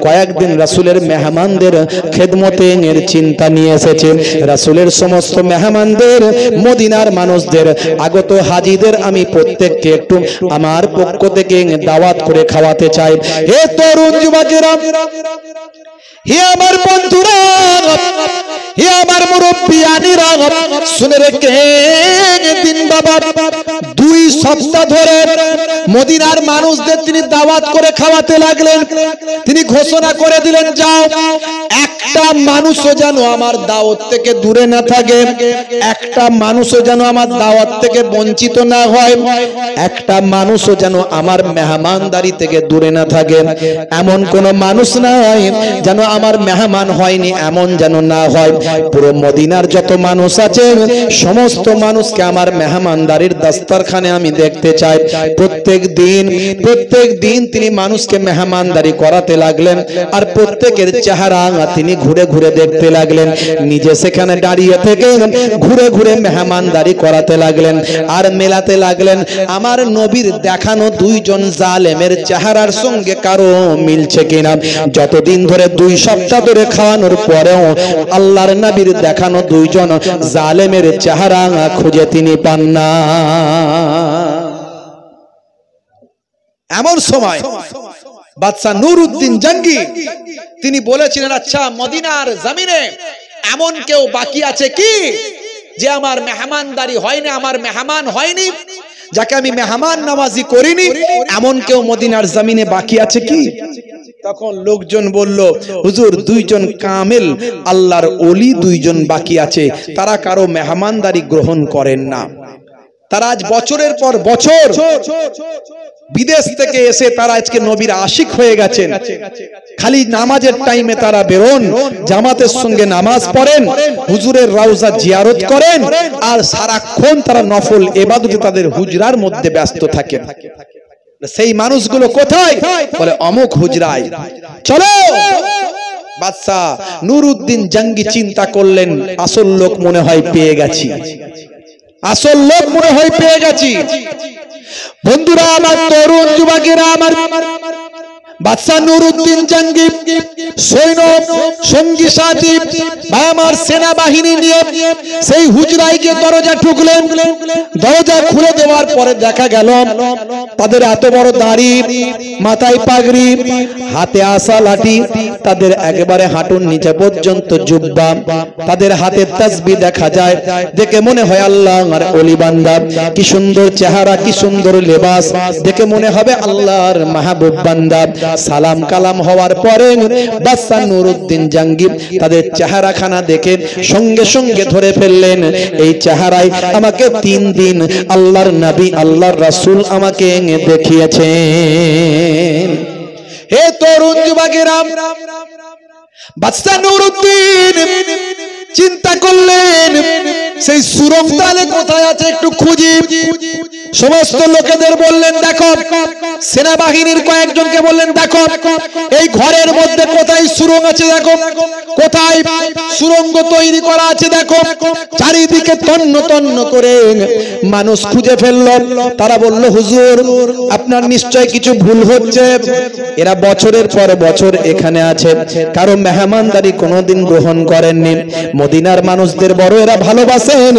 কয়েকদিন রাসূলের মেহমানদের খেদমতে এর চিন্তা নিয়ে এসেছে। রাসূলের সমস্ত মেহমানদের, মদিনার মানুষদের, আগত হাজীদের আমি প্রত্যেককে একটু আমার পক্ষ থেকে দাওয়াত করে খাওয়াতে চাই। হে তরুণ যুবকেরা, হে আমার বন্ধুরা, হে আমার মুরব্বিয়ানিরা, শুনে রেখে দিন বাবা, 2 সপ্তাহ ধরে মদিনার মানুষদের তিনি দাওয়াত করে খাওয়াতে লাগলেন। তিনি ঘোষণা করে দিলেন, যাও একটা একটা মানুষও যেন আমার দাওয়াত থেকে দূরে না থাকে, একটা মানুষও যেন আমার দাওয়াত থেকে বঞ্চিত না হয়, একটা মানুষও যেন আমার মেহমানদারি থেকে দূরে না থাকে। এমন কোন মানুষ নাই যেন আমার মেহমান হয়নি, এমন যেন না হয়। পুরো মদিনার যত মানুষ আছে সমস্ত মানুষকে আমার মেহমানদারির দস্তরখানে আমি দেখতে চাই। প্রত্যেক দিন তিনি মানুষকে মেহমানদারি করাতে লাগলেন, আর প্রত্যেকের চেহারা তিনি ঘুরে ঘুরে দেখতে লাগলেন। নিজে সেখানে দাঁড়িয়ে থেকে ঘুরে ঘুরে মেহমানদারি করাতে লাগলেন আর মেলাতে লাগলেন আমার নবীর দেখানো দুইজন জালেমের চেহারার সঙ্গে কারো মিলছে কিনা। যতদিন ধরে 2 সপ্তাহ ধরে খাওয়ানোর পরেও আল্লাহর নবীর দেখানো দুইজন জালেমের চেহারা খুঁজে তিনি পান না। এমন সময় বাদশা নুরউদ্দিন জঙ্গি তিনি বলেছিলেন, আচ্ছা মদিনার জমিনে এমন কেউ বাকি আছে কি যে আমার মেহমানদারি হয়নি, আমার মেহমান হয়নি, যাকে আমি মেহমান নামাজি করিনি, এমন কেউ মদিনার জমিনে বাকি আছে কি? তখন লোকজন বলল, হুজুর 2 জন কামেল আল্লাহর ওলি 2 জন বাকি আছে, তারা কারো মেহমানদারি গ্রহণ করেন না। তারা আজ বছরের পর বছর বিদেশ থেকে এসে তারা আজকে নবীর আশিক হয়ে গেছেন। খালি নামাজের টাইমে তারা বেরোন, জামাতের সঙ্গে নামাজ পড়েন, হুজুরের রওজা জিয়ারত করেন, আর সারাক্ষণ তারা নফল ইবাদতে তাদের হুজরার মধ্যে ব্যস্ত থাকেন। সেই মানুষগুলো কোথায়? বলে অমুক হুজরায়। চলো। বাদশা নুরউদ্দিন জঙ্গি চিন্তা করলেন, আসল লোক মনে হয় পেয়ে গেছি, আসল লোক মনে হয় পেয়ে গেছি। বন্ধুরা আমার, তরুণ যুবকেরা আমার, বাদশা নুরউদ্দিন জঙ্গি সৈন্য সঙ্গী সাথী ভাই আমার সেনাবাহিনী নিয়ে সেই হুজরায় গিয়ে দরজা ঠুকলেন। দরজা খুলে দেওয়ার পরে দেখা গেল তাদের এত বড় দাড়ি, মাথায় পাগড়ি, হাতে আসা লাঠি, তাদের একেবারে হাঁটুর নিচে পর্যন্ত জুব্বা, তাদের হাতে তাসবিহ দেখা যায়। দেখে মনে হয় আল্লাহর ওলি বান্দা, কি সুন্দর চেহারা, কি সুন্দর লেবাস, দেখে মনে হবে আল্লাহর মাহবুব বান্দা। সালাম কালাম হওয়ার পরে বাদশা নুরউদ্দিন জঙ্গি তাদের চেহারাখানা দেখে সঙ্গে সঙ্গে ধরে ফেললেন, এই চেহারায় আমাকে 3 দিন আল্লাহর নবী আল্লাহর রাসূল আমাকে দেখিয়েছেন। হে তরুণ যুবকেরা, বাদশা নুরউদ্দিন চিন্তা করলেন সেই সুরঙ্গ তালে কোথায় আছে একটু খুঁজি। সমস্ত লোকেদের বললেন, দেখো, সেনাবাহিনীর কয়েকজনকে বললেন, দেখো এই ঘরের মধ্যে কোথায় সুরঙ্গ আছে, দেখো কোথায় সুরঙ্গ তৈরি করা আছে, দেখো। চারিদিকে তন্ন তন্ন করে মানুষ খুঁজে ফেলল। তারা বলল, হুজুর আপনার নিশ্চয় কিছু ভুল হচ্ছে, এরা বছরের পর বছর এখানে আছে, কারো মেহমানদারি কোনোদিন গ্রহণ করেননি। মদিনার মানুষদের বড় এরা ভালোবাসেন,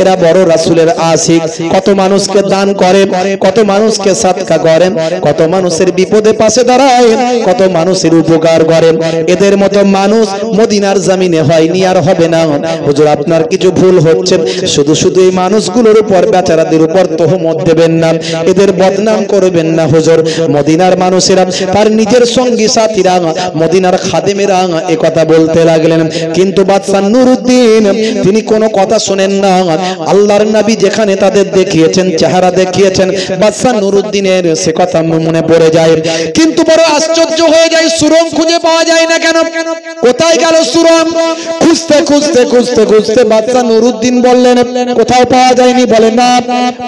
এরা বড় রাসূলের আশিক। কত মানুষকে দান করেন, কত মানুষকে সাদকা করেন, কত মানুষের বিপদে পাশে দাঁড়ায়, কত মানুষের উপকার করেন। এদের মতো মানুষ মদিনার জমিনে হয়নি, আর হবে না। হুজুর আপনার কিছু ভুল হচ্ছে, শুধু শুধু এই মানুষগুলোর উপর, বেচারাদের উপর তোহমত দেবেন না, এদের বদনাম করবেন না হুজুর। মদিনার মানুষেরা, তার নিজের সঙ্গী সাথীরা, মদিনার খাদেমেরা এই কথা বলতে লাগলেন। কিন্তু বাদশা নুরউদ্দিন তিনি কোনো কথা শোনেন না। আল্লাহর নবী যেখানে তাদের দেখিয়েছেন, চেহারা দেখিয়েছেন, বাদশা নুরউদ্দিনের সে কথা মনে পড়ে যায়। কিন্তু বড় আশ্চর্য হয়ে যায়, সুরঙ্গ খুঁজে পাওয়া যায় না কেন? কোথায় গেল সুরঙ্গ? খুঁজতে খুঁজতে খুঁজতে খুঁজতে বাদশা নুরউদ্দিন বললেন, কোথাও পাওয়া যায়নি। বলে না,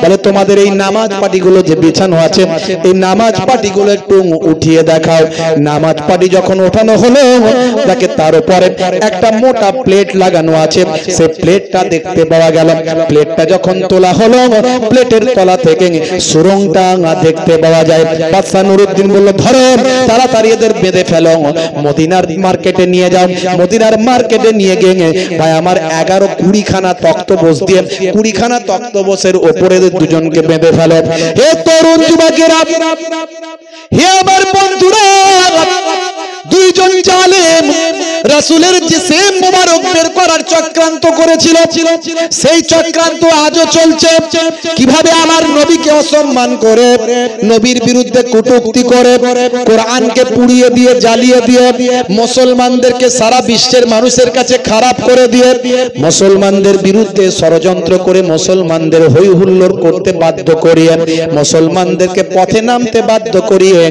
বলে তোমাদের এই নামাজ পাটিগুলো যে বিছানো আছে, এই নামাজ পাটিগুলো একটু উঠিয়ে দেখাও। নামাজ পাটি যখন ওঠানো হলো, দেখে তার উপরে একটা মোটা প্লেট লাগানো আছে, সেই প্লেটটা দেখতে পাওয়া গেল। প্লেটটা যখন তোলা হলো, প্লেটের তলা থেকে সুরঙ্গটা দেখতে পাওয়া যায়। বাদশা নুরউদ্দিন বলল, ধরো তাড়াতাড়ি এদের বেঁধে ফেলো, মদিনার মার্কেটে নিয়ে যাও। মদিনার মার্কেটে নিয়ে গিয়ে ভাই আমার 11-20 খানা তক্তপোষ দিয়ে 20 খানা তক্তপোষের উপরে দুজনকে বেঁধে ফেলো। হে তরুণ যুবকেরা, হে আমার বন্ধুরা, 2 জন জালেম রাসূলের জিসিম মোবারক বের করার চক্রান্ত করেছিল, সেই চক্রান্ত আজও চলছে। কিভাবে আমার নবীকে অসম্মান করে, নবীর বিরুদ্ধে কটূক্তি করে, কোরআনকে পুড়িয়ে দিয়ে জ্বালিয়ে দিয়ে মুসলমানদেরকে সারা বিশ্বের মানুষের কাছে খারাপ করে দিয়ে মুসলমানদের বিরুদ্ধে ষড়যন্ত্র করে মুসলমানদের হই হুল্লোড় করতে বাধ্য করিয়ে মুসলমানদেরকে পথে নামতে বাধ্য করিয়ে।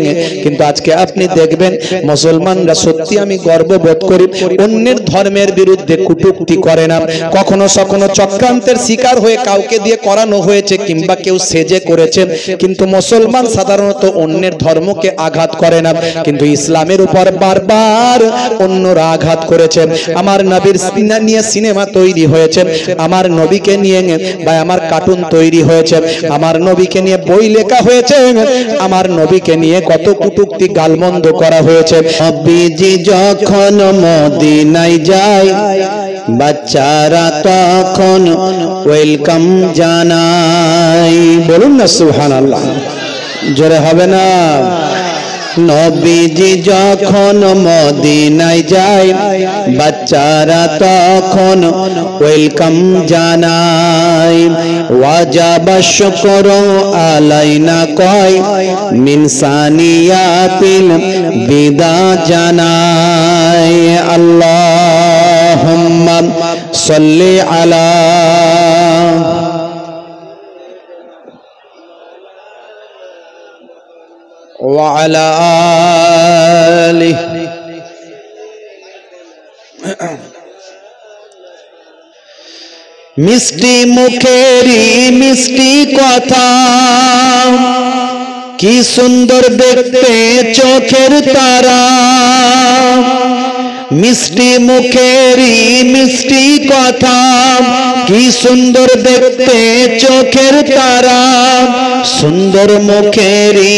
কিন্তু আজকে আপনি দেখবেন মুসলমানরা, সত্যি আমি গর্ববোধ করি, অন্যের ধর্মের বিরুদ্ধে কটূক্তি করে না। কখনো কখনো চক্রান্তের শিকার হয়ে কাউকে দিয়ে করানো হয়েছে কিংবা কেউ সেজে করেছে, কিন্তু মুসলমান সাধারণত অন্যের ধর্মকে আঘাত করে না। কিন্তু ইসলামের উপর বারবার অন্যরা আঘাত করেছে। আমার নবীর নিয়ে সিনেমা তৈরি হয়েছে, আমার নবীকে নিয়ে বা আমার কার্টুন তৈরি হয়েছে, আমার নবীকে নিয়ে বই লেখা হয়েছে, আমার নবীকে নিয়ে কত কটূক্তি গালমন্দ করা হয়েছে। নবীজি যখন মদিনায় যায় বাচ্চারা তখন ওয়েলকাম জানায়। বলুন না সুবহানাল্লাহ, জোরে হবে না? নবীজি যখন মদিনায় যায় বাচ্চারা তখন ওয়েলকাম জানায়। ওয়াজাবা শুকরু আলাইনা কয় মিন সানিয়াতিল বিদা জানায়। আল্লাহুম্মা সাল্লি আলা وعلى آله মিষ্টি মুখেরি মিষ্টি কথা, কি সুন্দর দেখতে চোখের তারা। মিষ্টি মুখেরি মিষ্টি কথা, কি সুন্দর দেখতে চোখের তারা। সুন্দর মুখেরি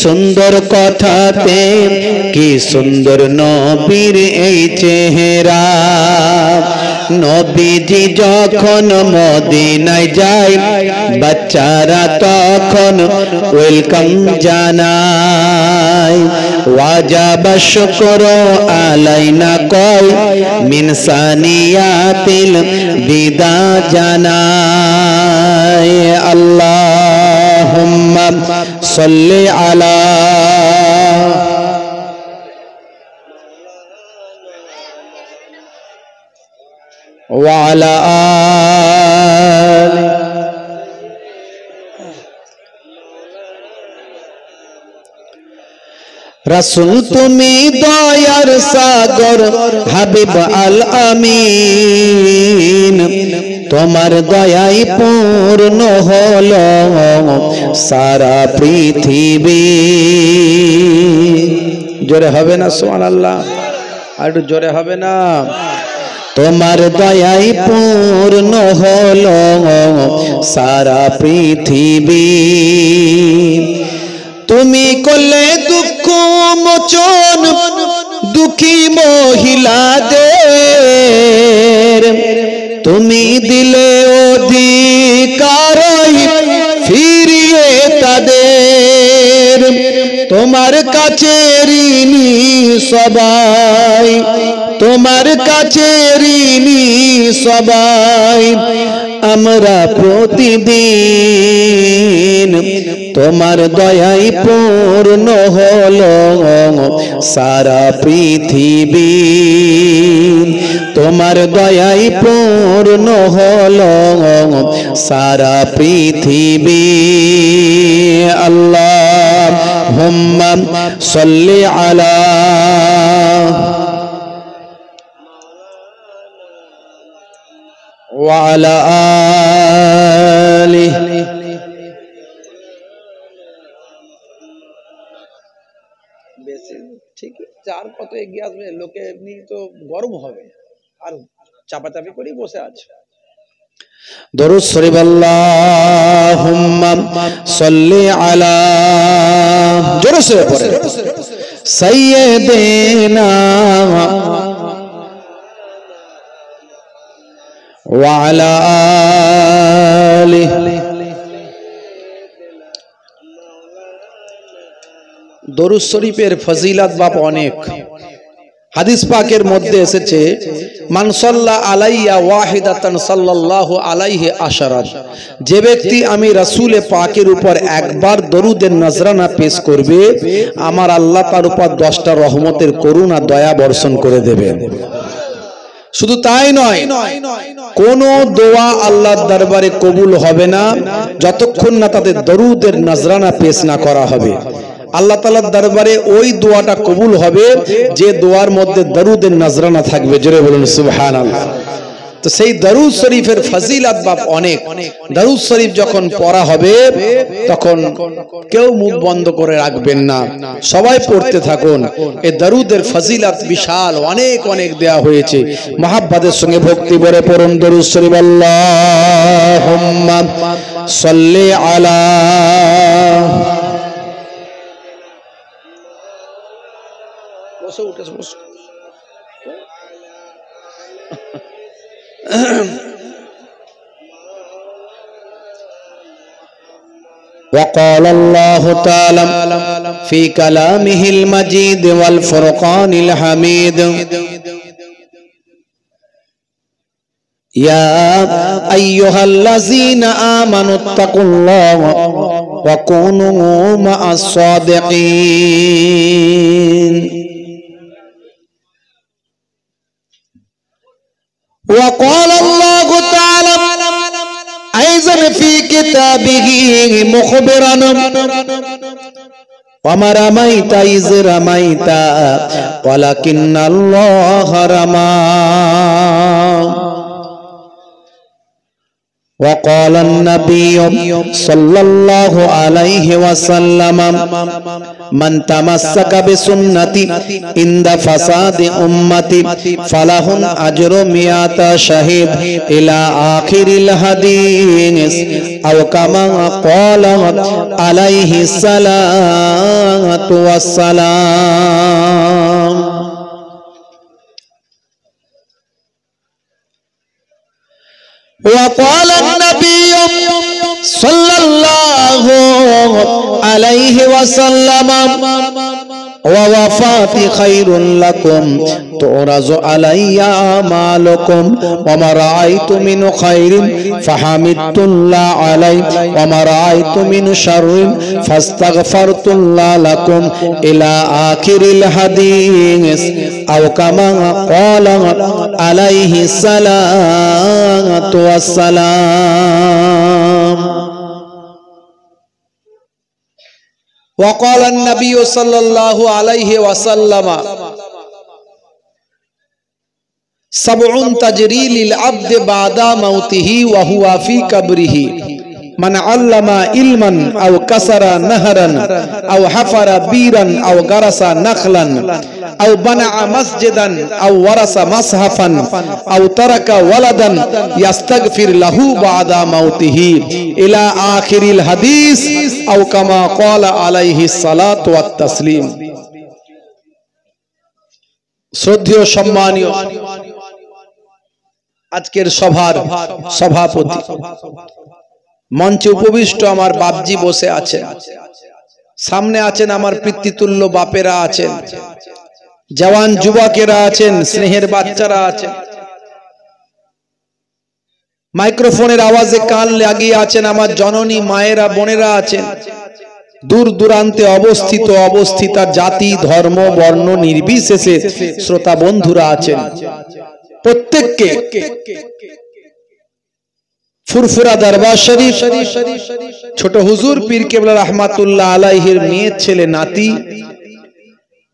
সুন্দর কথাতে কি সুন্দর নবীর এই চেহারা। নবীজি যখন মদিনায় যায় বাচ্চারা তখন ওয়েলকাম জানায়। ওয়াজাবা শুকরু আলাইনা কয় মিন সানিয়াতিল বিদা জানায়। আল্লাহুম্মা সাল্লি আলা ওয়ালা আলি। রাসূল তুমি দয়ার সাগর হাবিব আল আমিন, তোমার দয়ায় পূর্ণ হলো সারা পৃথিবী। জোরে হবে না সুবহানাল্লাহ? আর একটু জোরে হবে না? তোমার দয়ায় পূর্ণ হলো সারা পৃথিবী। তুমি করলে দুঃখ মোচন দুঃখী মহিলাদের, তুমি দিলে অধিকার ফিরিয়ে তাদের। তোমার কাছে ঋণী সবাই, তোমার কাছে ঋণী সবাই। আমরা প্রতিদিন তোমার দয়ায় পূর্ণ হলো সারা পৃথিবী। তোমার দয়ায় পূর্ণ হলো সারা পৃথিবী। আল্লাহুম্মা সাল্লি আলা ওয়ালা আলিহি। ঠিক চার কত এগিয়ে আসবে, লোকে এমনি তো গরম হবে আর চাপাচাপি করেই বসে আছে। দরুদ শরীফ আল্লাহুম্মা সাল্লি আলা, জোরে সে পড়ে, সাইয়্যিদিনা ওয়ালা আলিহি। দরুদ শরীফের ফজিলত বাপ অনেক, হাদিস পাকের মধ্যে এসেছে মান সাল্লা আলাইয়া ওয়াহিদাতান সাল্লাল্লাহু আলাইহি আশারা, যে ব্যক্তি আমি রাসূল পাকের উপর একবার দরুদের নজরানা পেশ করবে আমার আল্লাহ তার উপর 10টা রহমতের করুণা দয়া বর্ষণ করে দেবেন। শুধু তাই নয়, কোন দোয়া আল্লাহর দরবারে কবুল হবে না যতক্ষণ না তাদের দরুদের নজরানা পেশ না করা হবে। আল্লাহ তাআলার দরবারে ওই দোয়াটা কবুল হবে যে দোয়ার মধ্যে দরুদের নজরানা থাকবে। জোরে বলুন সুবহানাল্লাহ। তো সেই দরুদ শরীফের ফজিলত বাপ অনেক। দরুদ শরীফ যখন পড়া হবে তখন কেউ মুখ বন্ধ করে রাখবেন না, সবাই পড়তে থাকুন। এই দরুদের ফজিলত বিশাল, অনেক অনেক দেয়া হয়েছে। মহাব্বতের সঙ্গে ভক্তি ভরে পড়ুন দরুদ শরীফ। আল্লাহুম্মা সাল্লি আলা وقال الله تعالى في كلامه المجيد والفرقان الحميد يا أيها الذين آمنوا اتقوا الله وكونوا مع الصادقين وقال الله تعالى أيضا في كتابه مخبرا وما رميت إذ رميت ولكن الله رمى وقال النبي صلى الله عليه وسلم من تمسك بسنتي عند فساد أمتي فله أجر 100 شهيد إلى آخر الحديث أو كما قال عليه الصلاة والسلام وقال النبي صلى الله عليه وسلم ووفاتي خير لكم تعرض علي أعمالكم وما رأيت من خير فحمدت الله عليه وما رأيت من شر فاستغفرت الله لكم إلى آخر الحديث أو كما قال عليه الصلاة والسلام وقال النبي صلى الله عليه وسلم سبع تجري للعبد بعد موته وهو في قبره من علم علما أو كسر نهرا أو حفر بيرا أو غرس نخلا أو بنى مسجدا أو ورث مصحفا أو ترك ولدا يستغفر له بعد موته إلى آخر الحديث أو كما قال عليه الصلاة والتسليم শ্রদ্ধেয় সম্মানীয় আজকের সভার সভাপতি, মঞ্চে উপবিষ্ট আমার বাপজি বসে আছেন, সামনে আছেন আমার পিতৃতুল্য বাপেরা আছেন, জওয়ান যুবকেরা আছেন, স্নেহের বাচ্চারা আছেন, মাইক্রোফোনের আওয়াজে কান লাগিয়ে আছেন আমার জননী মায়েরা বোনেরা আছেন, দূর দূরান্তে অবস্থিত অবস্থিতা জাতি ধর্ম বর্ণ নির্বিশেষে শ্রোতা বন্ধুরা আছেন। প্রত্যেককে ফুরফুরা দরবার শরীফ ছোট হুজুর পীর কেবলা রহমাতুল্লাহ আলাইহির মেয়ে ছেলে নাতি,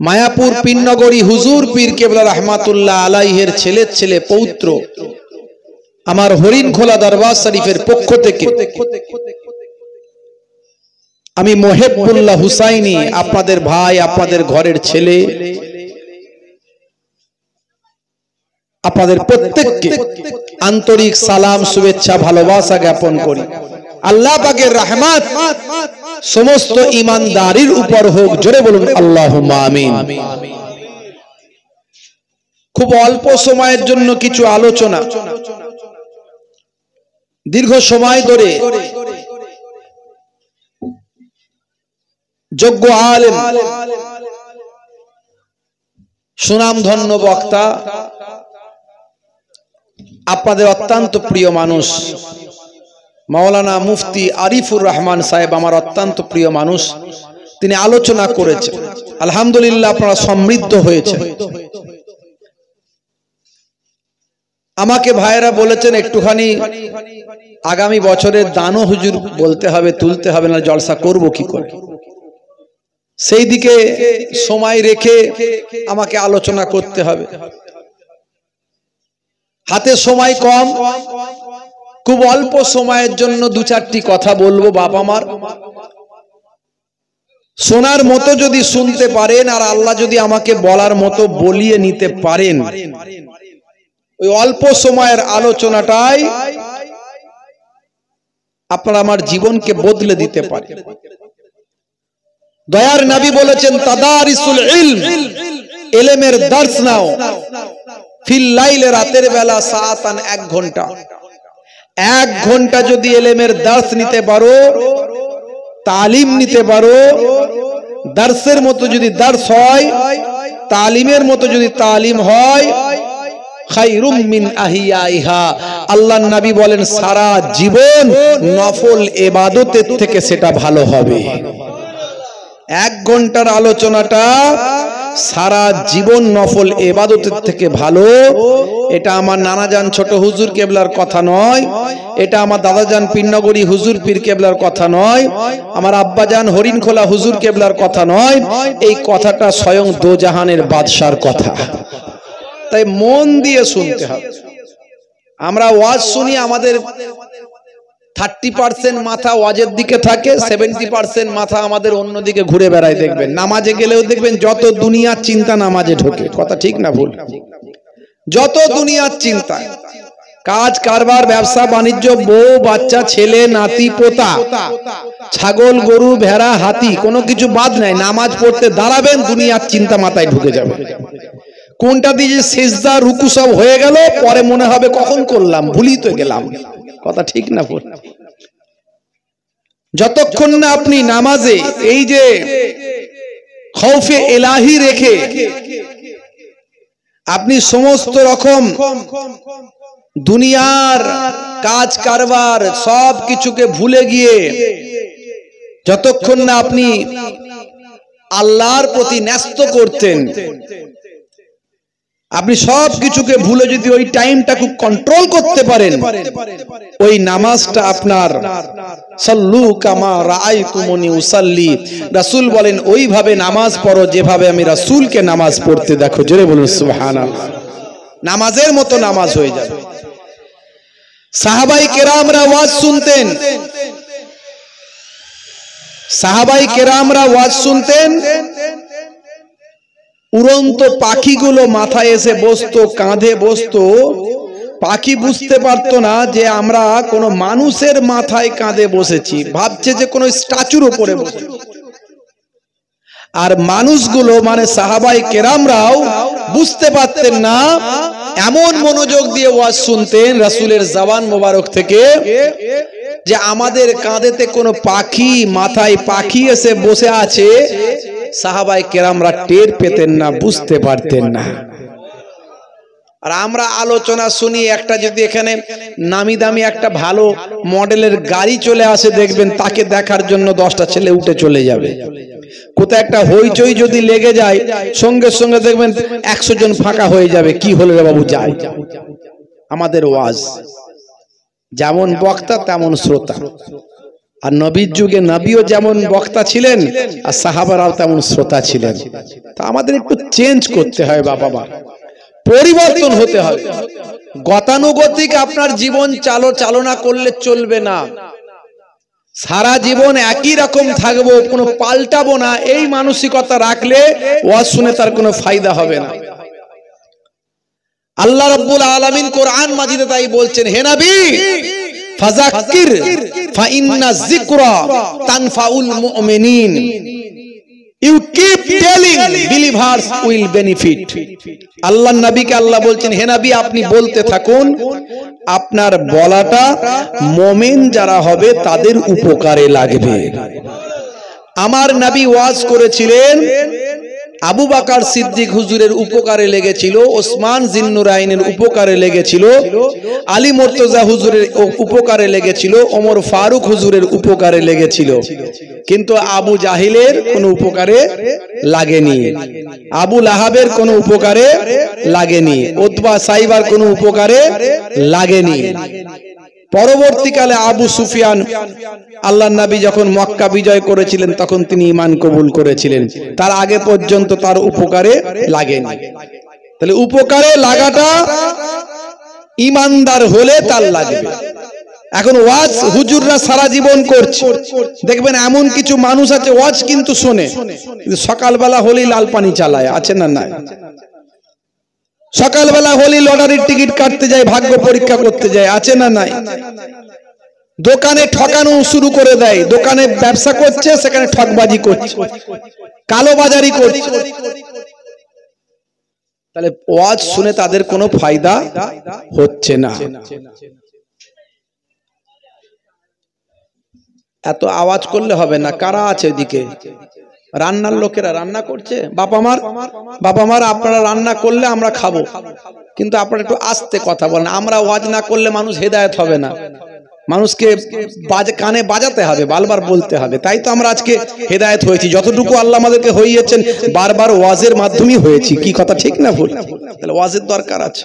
মায়াপুর পিননগরী হুজুর পীর কেবলা রহমাতুল্লাহ আলাইহির ছেলের ছেলে পৌত্র আমার হরিণখোলা দরবার শরীফের পক্ষ থেকে আমি মোহেবুল্লাহ হুসাইনি, আপনাদের ভাই, আপনাদের ঘরের ছেলে, আপনাদের প্রত্যেককে আন্তরিক সালাম শুভেচ্ছা ভালোবাসা জ্ঞাপন করি। আল্লাহ পাকের রহমত সমস্ত ঈমানদারির উপর হোক, জোরে বলুন আল্লাহুম্মা আমিন। খুব অল্প সময়ের জন্য কিছু আলোচনা, দীর্ঘ সময় ধরে যোগ্য আলেম সুনামধন্য বক্তা, আপনাদের অত্যন্ত প্রিয় মানুষ মাওলানা মুফতি আরিফুর রহমান সাহেব, আমার অত্যন্ত প্রিয় মানুষ। তিনি আলোচনা করেছেন, আলহামদুলিল্লাহ আপনারা সমৃদ্ধ হয়েছে। আমাকে ভাইয়েরা বলেছেন একটুখানি আগামী বছরের দানও হুজুর বলতে হবে, তুলতে হবে, না জলসা করব কি করে। সেই দিকে সময় রেখে আমাকে আলোচনা করতে হবে। হাতে সময় কম, খুব অল্প সময়ের জন্য দু চারটি কথা বলবো। বাবা মার শোনার মতো যদি শুনতে পারেন, আর আল্লাহ যদি আমাকে বলার মতো বলিয়ে নিতে পারেন, ওই অল্প সময়ের আলোচনাটাই আপনারা আমার জীবনকে বদলে দিতে পারে। দয়ার নবী বলেছেন, তাদারিসুল ইলম, ইলমের দর্স নাও, ফিল লাইলে, রাতের বেলা, সাআতান, 1 ঘন্টা। 1 ঘন্টা যদি ইলমের দর্স নিতে পারো, তালিম নিতে পারো, দর্সের মতো যদি দর্স হয়, তালিমের মতো যদি তালিম হয়, খায়রুম মিন আহিয়াইহা, আল্লাহর নবী বলেন সারা জীবন নফল ইবাদতের থেকে সেটা ভালো হবে। 1 ঘন্টার আলোচনাটা সারা জীবন নফল ইবাদতের থেকে ভালো। এটা আমার নানাজান ছোট হুজুর কেবলার কথা নয়, এটা আমার দাদাজান পীরনগরী হুজুর পীর কেবলার কথা নয়, আমার আব্বাজান হরিণখোলা হুজুর কেবলার কথা নয়, এই কথাটা স্বয়ং দোজাহানের বাদশার কথা। তাই মন দিয়ে শুনতে হবে। আমরা ওয়াজ শুনি, আমাদের 30% মাথা ওয়াজের দিকে থাকে, 70% মাথা আমাদের অন্যদিকে ঘুরে বেড়ায়। দেখবেন নামাজে গেলেও দেখবেন যত দুনিয়ার চিন্তা নামাজে ঢোকে। কথা ঠিক না ভুল? যত দুনিয়ার চিন্তা, কাজ কারবার, ব্যবসা বাণিজ্য, বউ বাচ্চা, ছেলে নাতি পোতা, ছাগল গরু ভেড়া হাতি, কোনো কিছু বাদ নাই। নামাজ পড়তে দাঁড়াবেন, দুনিয়ার চিন্তা মাথায় ঢুকে যাবে। কোনটা দিয়ে সিজদা রুকু সব হয়ে গেল, পরে মনে হবে কখন করলাম, ভুলি তো গেলাম। কথা ঠিক না ভুল? যতক্ষণ না আপনি নামাজে এই যে খৌফে ইলাহি রেখে আপনি সমস্ত রকম দুনিয়ার কাজ কারবার সব কিছুকে ভুলে গিয়ে, যতক্ষণ না আপনি আল্লাহর প্রতি ন্যস্ত করতেন, আপনি সব কিছুকে ভুলে যদি ওই টাইমটা খুব কন্ট্রোল করতে পারেন, ওই নামাজটা আপনার সাল্লু কামা রাআইতুমুনি উসাল্লি, রাসূল বলেন ওইভাবে নামাজ পড়ো যেভাবে আমি রাসূলকে নামাজ পড়তে দেখো। জোরে বলুন সুবহানাল্লাহ। নামাজের মতো নামাজ হয়ে যাবে। সাহাবাই কেরামরা ওয়াজ শুনতেন, সাহাবাই কেরামরা ওয়াজ শুনতেন, উড়ন্ত পাখিগুলো মাথায় এসে বসতো, কাঁধে বসতো। পাখি বুঝতে পারতো না যে আমরা কোনো মানুষের মাথায় কাঁধে বসেছি, ভাবছে যে কোনো স্ট্যাচুর উপরে বসে। আর মানুষগুলো মানে সাহাবাই কেরামরাও বুঝতে পারতেন না, এমন মনোযোগ দিয়ে ওয়াজ শুনতেন রাসূলের জবান মোবারক থেকে যে আমাদের কাঁধেতে কোনো পাখি, মাথায় পাখি এসে বসে আছে, সাহাবাই কেরামরা টের পেতেন না, বুঝতে পারতেন না। আর আমরা আলোচনা শুনি, একটা যদি এখানে নামি দামি একটা ভালো মডেলের গাড়ি চলে আসে, দেখবেন তাকে দেখার জন্য 10টা ছেলে উঠে চলে যাবে। কোথায় একটা হইচই যদি লেগে যায়, সঙ্গে সঙ্গে দেখবেন 100 জন ফাঁকা হয়ে যাবে। কি হলো রে বাবু, যাই। আমাদের ওয়াজ যেমন বক্তা তেমন শ্রোতা। আর নবীর যুগে নবীও যেমন বক্তা ছিলেন, আর সাহাবারাও তেমন শ্রোতা ছিলেন। তা আমাদের একটু চেঞ্জ করতে হয় বাবা, পরিবর্তন হতে হবে। গতানুগতিক আপনার জীবন চালনা করলে চলবে না। সারা জীবন একই রকম থাকবো, কোনো পাল্টাবো না, এই মানসিকতা রাখলে ওয়াজ শুনে তার কোনো ফায়দা হবে না। আল্লাহ রাব্বুল আলামিন কোরআন মাজিদে তাই বলছেন, হে নবী ফাযাক্কির ফাইন্না যিকরা তানফাউল মুমিনিন। You keep telling, believers will benefit. আল্লাহ নবীকে আল্লাহ বলছেন, হে নবী আপনি বলতে থাকুন, আপনার বলাটা মুমিন যারা হবে তাদের উপকারে লাগবে। আমার নবী ওয়াজ করেছিলেন, আবু বকর সিদ্দিক হুজুরের উপকারে লেগেছিল, ওসমান জিন্নুরাইনের উপকারে লেগেছিল, আলী মুর্তজা হুজুরের উপকারে লেগেছিল, ওমর ফারুক হুজুরের উপকারে লেগেছিল, কিন্তু আবু জাহিলের কোনো উপকারে লাগেনি, আবু লাহাবের কোনো উপকারে লাগেনি, উতবা সাইবার কোনো উপকারে লাগেনি। পরবর্তীকালে আবু সুফিয়ান, আল্লাহর নবী যখন মক্কা বিজয় করেছিলেন তখন তিনি ঈমান কবুল করেছিলেন, তার আগে পর্যন্ত তার উপকারে লাগেনি। তাহলে উপকারে লাগাটা ঈমানদার হলে তার লাগবে। এখন ওয়াজ হুজুররা সারা জীবন করছে, দেখবেন এমন কিছু মানুষ আছে ওয়াজ কিন্তু শোনে, কিন্তু সকালবেলা হলেই লাল পানি চালায়, আছে না নাই? সকালবেলা হলেই লটারির টিকিট কাটতে যায়, ভাগ্য পরীক্ষা করতে যায়, আছে না নাই? দোকানে ঠকানো শুরু করে দেয়, দোকানে ব্যবসা করছে সেখানে ঠকবাজি করছে, কালোবাজারি করছে। তাহলে ওয়াজ শুনে তাদের কোনো ফায়দা হচ্ছে না। এত আওয়াজ করলে হবে না। কারা আছে ওদিকে? রান্নার লোকেরা রান্না করছে। বাবা মার আপনারা রান্না করলে আমরা খাবো, কিন্তু আপনারা একটু আস্তে কথা বলেন। আমরা ওয়াজ না করলে মানুষ হেদায়েত হবে না, মানুষকে কানে বাজাতে হবে, বারবার বলতে হবে। তাই তো আমরা আজকে হেদায়েত হয়েছি, যতটুকু আল্লাহ আমাদেরকে হইয়েছেন বারবার ওয়াজের মাধ্যমেই হয়েছি। কি কথা ঠিক না ভুল? তাহলে ওয়াজের দরকার আছে।